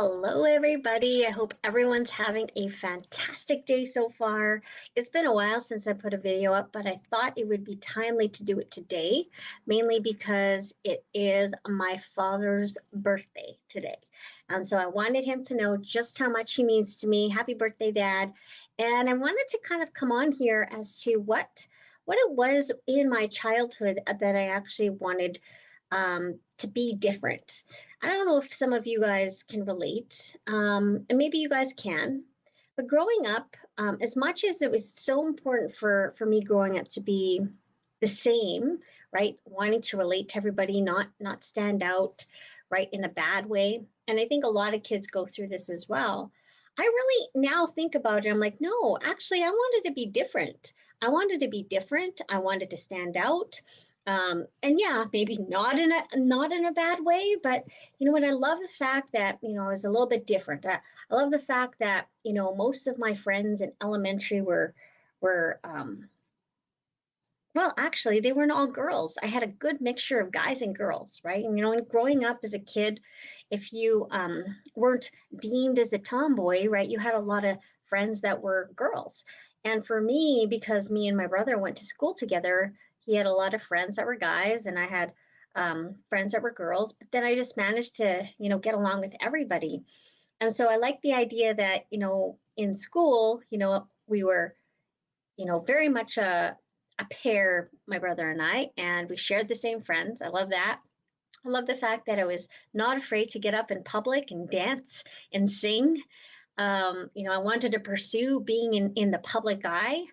Hello, everybody. I hope everyone's having a fantastic day so far. It's been a while since I put a video up, but I thought it would be timely to do it today, mainly because it is my father's birthday today. And so I wanted him to know just how much he means to me. Happy birthday, Dad. And I wanted to kind of come on here as to what it was in my childhood that I actually wanted to be different. I don't know if some of you guys can relate, and maybe you guys can. But growing up, as much as it was so important for me growing up to be the same, right? Wanting to relate to everybody, not stand out, right, in a bad way. And I think a lot of kids go through this as well. I really now think about it. I'm like, no, actually, I wanted to be different. I wanted to be different. I wanted to stand out. And yeah, maybe not in a bad way, but you know what? I love the fact that I was a little bit different. I love the fact that most of my friends in elementary were well, actually, they weren't all girls. I had a good mixture of guys and girls, right? And growing up as a kid, if you weren't deemed as a tomboy, right, you had a lot of friends that were girls. And for me, because me and my brother went to school together, he had a lot of friends that were guys, and I had friends that were girls. But then I just managed to, get along with everybody. And so I like the idea that, in school, we were very much a pair, my brother and we shared the same friends. I love that. I love the fact that I was not afraid to get up in public and dance and sing. I wanted to pursue being in the public eye.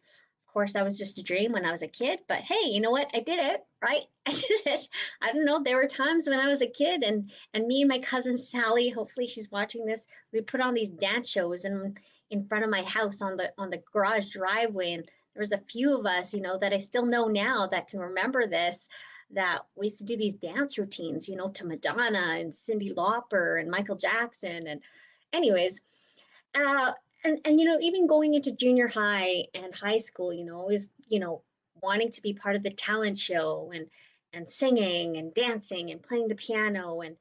Of course, that was just a dream when I was a kid, but hey, you know what? I did it, right? I did it. I don't know. There were times when I was a kid and me and my cousin Sally, hopefully she's watching this, we put on these dance shows in front of my house on the garage driveway. And there was a few of us, that I still know now that can remember this, that we used to do these dance routines, to Madonna and Cyndi Lauper and Michael Jackson. And anyways, uh, and even going into junior high and high school, is wanting to be part of the talent show and singing and dancing and playing the piano and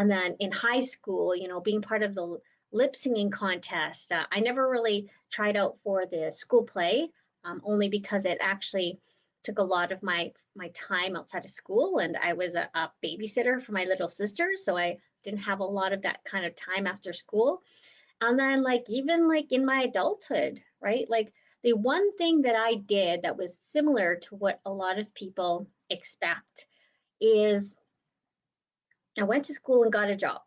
then in high school, being part of the lip singing contest. I never really tried out for the school play, only because it actually took a lot of my time outside of school, and I was a babysitter for my little sister, so I didn't have a lot of that kind of time after school. And then like even like in my adulthood, right? Like the one thing that I did that was similar to what a lot of people expect is I went to school and got a job.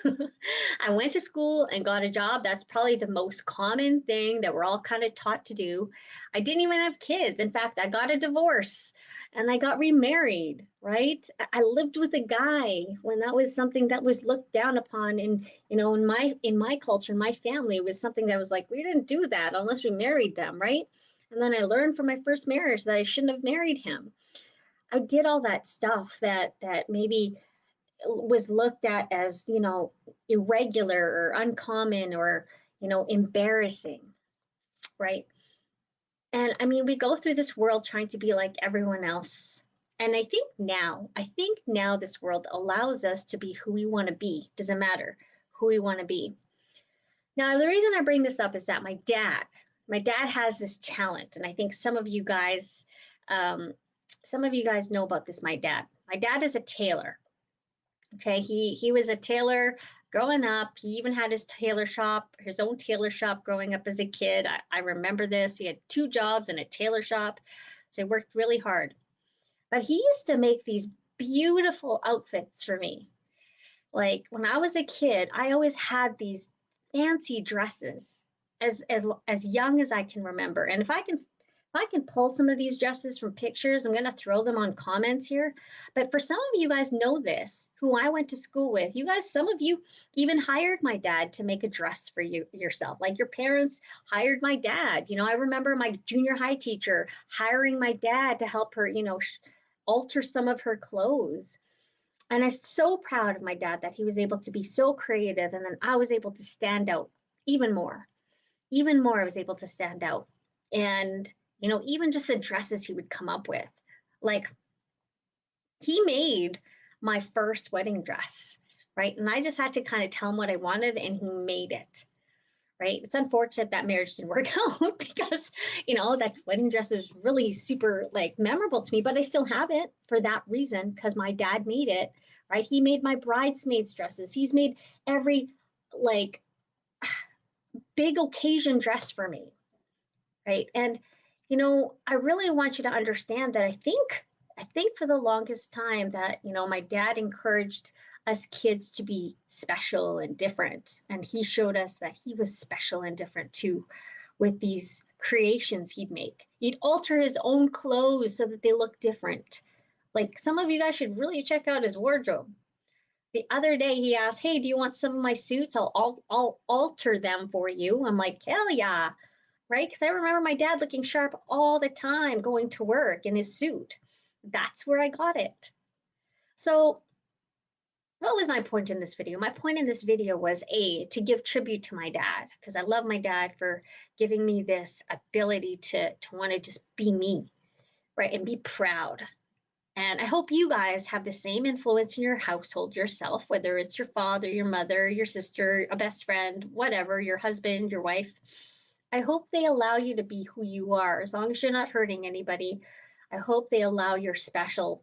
I went to school and got a job. That's probably the most common thing that we're all kind of taught to do. I didn't even have kids. In fact, I got a divorce and I got remarried, right? I lived with a guy when that was something that was looked down upon in my culture, in my family, it was something that was like, we didn't do that unless we married them, right? And then I learned from my first marriage that I shouldn't have married him. I did all that stuff that maybe was looked at as irregular or uncommon or embarrassing, right? And I mean, we go through this world trying to be like everyone else. And I think now this world allows us to be who we want to be. Doesn't matter who we want to be. Now, the reason I bring this up is that my dad has this talent, and I think um, some of you guys know about this. My dad is a tailor. Okay, he was a tailor growing up. He even had his own tailor shop growing up as a kid. I remember this. He had two jobs and a tailor shop, so he worked really hard. But he used to make these beautiful outfits for me. Like when I was a kid, I always had these fancy dresses as young as I can remember. And if I can pull some of these dresses from pictures, I'm going to throw them on comments here. But for some of you guys know this, who I went to school with, you guys, some of you even hired my dad to make a dress for you yourself. Like your parents hired my dad. I remember my junior high teacher hiring my dad to help her, alter some of her clothes. And I'm so proud of my dad that he was able to be so creative. And then I was able to stand out even more. Even more, I was able to stand out. And, even just the dresses he would come up with. Like he made my first wedding dress. right? And I just had to kind of tell him what I wanted, and he made it. Right. It's unfortunate that marriage didn't work out because, that wedding dress is really super like memorable to me, but I still have it for that reason because my dad made it, right? He made my bridesmaids dresses. He's made every like big occasion dress for me, right? And I really want you to understand that I think for the longest time that my dad encouraged us kids to be special and different, and he showed us that he was special and different too with these creations he'd make. He'd alter his own clothes so that they look different. Like some of you guys should really check out his wardrobe. The other day he asked, "Hey, do you want some of my suits? I'll alter them for you." I'm like, "Hell yeah." Right? Because I remember my dad looking sharp all the time going to work in his suit. That's where I got it. So, what was my point in this video? My point in this video was to give tribute to my dad, because I love my dad for giving me this ability to want to just be me, right? And be proud. And I hope you guys have the same influence in your household yourself, whether it's your father, your mother, your sister, a best friend, whatever, your husband, your wife. I hope they allow you to be who you are, as long as you're not hurting anybody. I hope they allow your special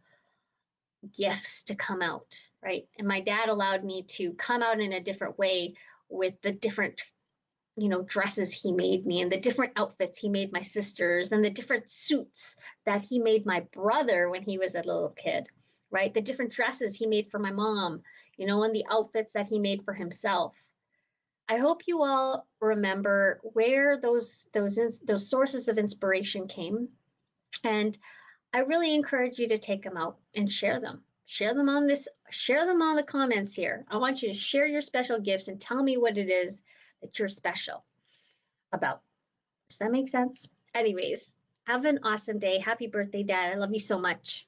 gifts to come out, right? And my dad allowed me to come out in a different way with the different dresses he made me, and the different outfits he made my sisters, and the different suits that he made my brother when he was a little kid, right? The different dresses he made for my mom, and the outfits that he made for himself. I hope you all remember where those sources of inspiration came, and I really encourage you to take them out and share them. Share them on the comments here. I want you to share your special gifts and tell me what it is that you're special about. Does that make sense? Anyways, have an awesome day. Happy birthday, Dad. I love you so much.